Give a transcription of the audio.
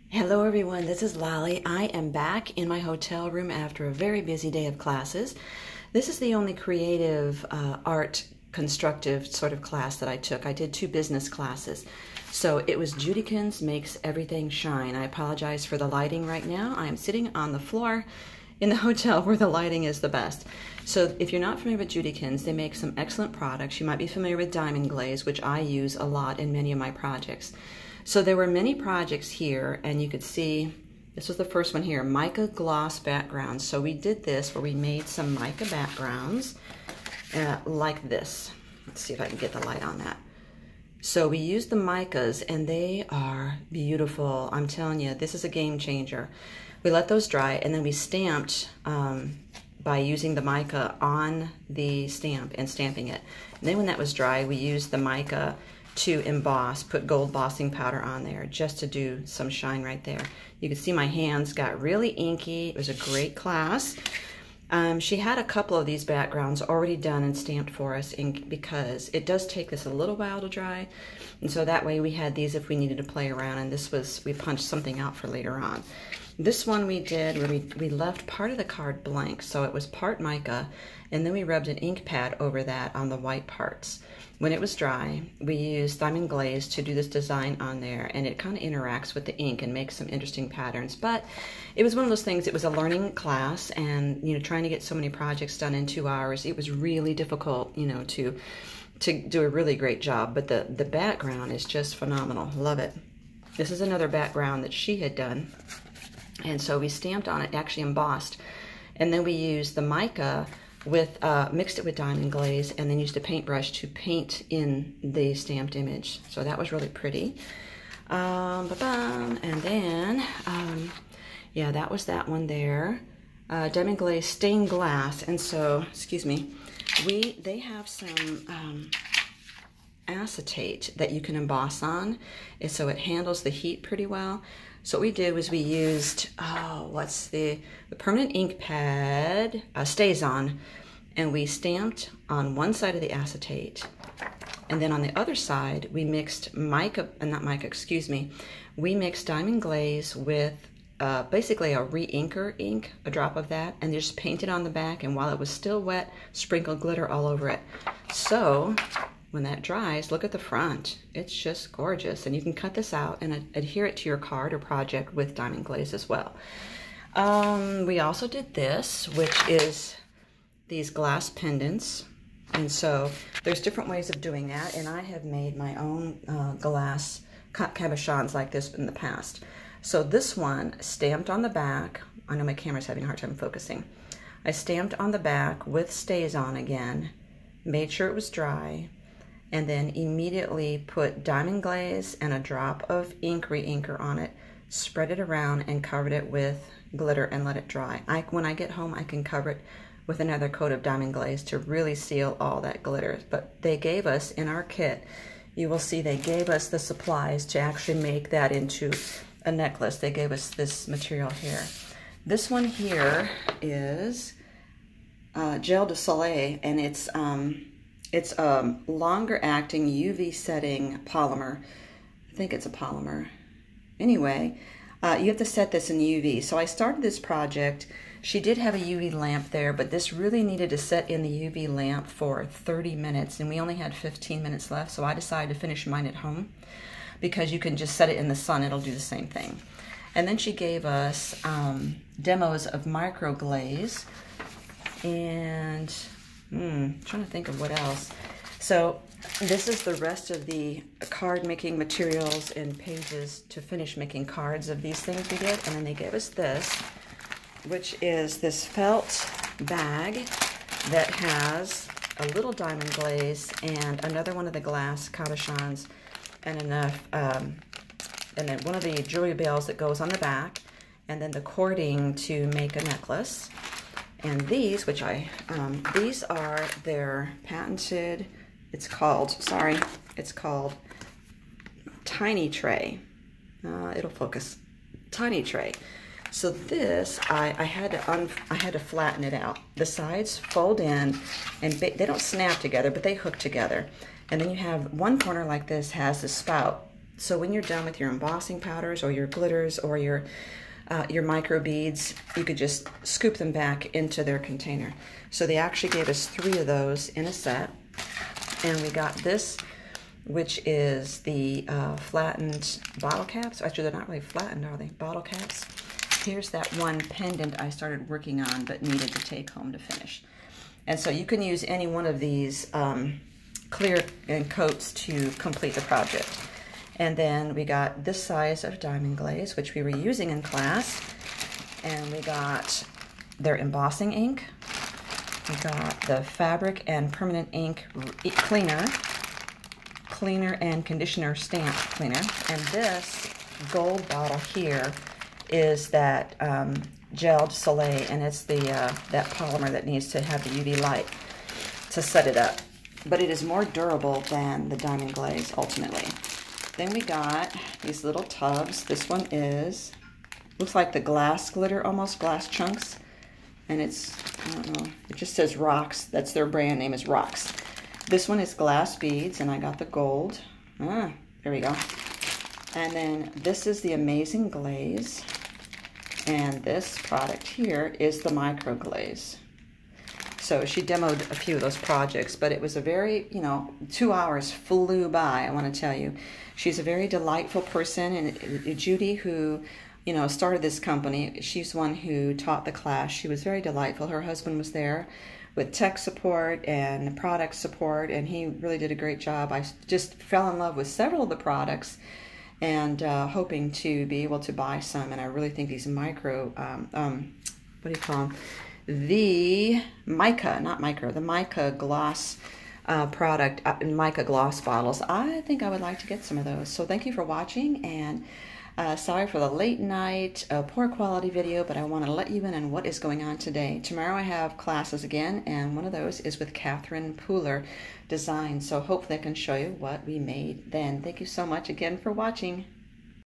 Hello everyone, this is Lolly. I am back in my hotel room after a very busy day of classes. This is the only creative art constructive sort of class that I took. I did 2 business classes. So it was JudiKins Makes Everything Shine. I apologize for the lighting right now. I am sitting on the floor in the hotel where the lighting is the best. So if you're not familiar with JudiKins, they make some excellent products. You might be familiar with Diamond Glaze, which I use a lot in many of my projects. So there were many projects here, and you could see, this was the first one here, Mica gloss backgrounds. So we did this where we made some Mica backgrounds like this. Let's see if I can get the light on that. So we used the Micas, and they are beautiful. I'm telling you, this is a game changer. We let those dry, and then we stamped by using the Mica on the stamp and stamping it. And then when that was dry, we used the Mica to emboss, put gold embossing powder on there just to do some shine right there. You can see my hands got really inky. It was a great class. She had a couple of these backgrounds already done and stamped for us because it does take this a little while to dry. And so that way we had these if we needed to play around, and this was, we punched something out for later on. This one we did where we left part of the card blank, so it was part Mica, and then we rubbed an ink pad over that on the white parts. When it was dry, we used Diamond Glaze to do this design on there, and it kind of interacts with the ink and makes some interesting patterns. But it was one of those things, it was a learning class, and trying to get so many projects done in 2 hours, it was really difficult, to do a really great job. But the background is just phenomenal. Love it. This is another background that she had done. And so we stamped on it, actually embossed, and then we used the Mica with mixed it with Diamond Glaze, and then used a paintbrush to paint in the stamped image. So that was really pretty. And then, yeah, that was that one there. Diamond Glaze stained glass, and so, excuse me, they have some acetate that you can emboss on, and so it handles the heat pretty well. So what we did was we used, what's the permanent ink pad, StazOn, and we stamped on one side of the acetate, and then on the other side we mixed we mixed Diamond Glaze with basically a re-inker ink, a drop of that, and just painted on the back, and while it was still wet, sprinkled glitter all over it. So when that dries, look at the front. It's just gorgeous, and you can cut this out and adhere it to your card or project with Diamond Glaze as well. We also did this, which is these glass pendants, and so there's different ways of doing that, and I have made my own glass cabochons like this in the past. So this one, stamped on the back, I know my camera's having a hard time focusing. I stamped on the back with StazOn again, made sure it was dry, and then immediately put Diamond Glaze and a drop of ink re-inker on it, spread it around, and covered it with glitter and let it dry. When I get home, I can cover it with another coat of Diamond Glaze to really seal all that glitter. But they gave us, in our kit, you will see they gave us the supplies to actually make that into a necklace. They gave us this material here. This one here is Gel de Soleil, and it's a longer acting UV setting polymer. I think it's a polymer. Anyway, you have to set this in UV. So I started this project. She did have a UV lamp there, but this really needed to set in the UV lamp for 30 minutes, and we only had 15 minutes left, so I decided to finish mine at home because you can just set it in the sun, it'll do the same thing. And then she gave us demos of micro glaze, and trying to think of what else. So this is the rest of the card making materials and pages to finish making cards of these things we did. And then they gave us this, which is this felt bag that has a little Diamond Glaze and another one of the glass cabochons and enough, and then one of the jewelry bells that goes on the back, and then the cording to make a necklace. And these, which these are their patented, it's called Tiny Tray. It'll focus. Tiny Tray. So this, I had to flatten it out. The sides fold in, and they don't snap together, but they hook together. And then you have one corner like this has the spout, So when you're done with your embossing powders or your glitters or your micro beads, you could just scoop them back into their container. So they actually gave us 3 of those in a set. And we got this, which is the flattened bottle caps. Actually, they're not really flattened, are they? Bottle caps. Here's that one pendant I started working on but needed to take home to finish. And so you can use any one of these clear and coats to complete the project. And then we got this size of diamond glaze, which we were using in class. And we got their embossing ink. We got the fabric and permanent ink cleaner and conditioner stamp cleaner. And this gold bottle here is that gelled Soleil, and it's the that polymer that needs to have the UV light to set it up. But it is more durable than the diamond glaze ultimately. Then we got these little tubs. This one looks like the glass glitter, almost glass chunks. And it's, I don't know, it just says Rocks. That's their brand name, is Rocks. This one is glass beads, and I got the gold. There we go. And then this is the Amazing Glaze. And this product here is the Micro Glaze. So she demoed a few of those projects, but it was a very, 2 hours flew by, I want to tell you. She's a very delightful person, and Judy, who, started this company, she's one who taught the class. She was very delightful. Her husband was there with tech support and product support, and he really did a great job. I just fell in love with several of the products and hoping to be able to buy some, and I really think these micro, what do you call them? The Mica, not micro, the Mica gloss product, Mica gloss bottles. I think I would like to get some of those. So thank you for watching, and sorry for the late night, poor quality video, but I want to let you in on what is going on today. Tomorrow I have classes again, and one of those is with Catherine Pooler Design. So hopefully I can show you what we made then. Thank you so much again for watching.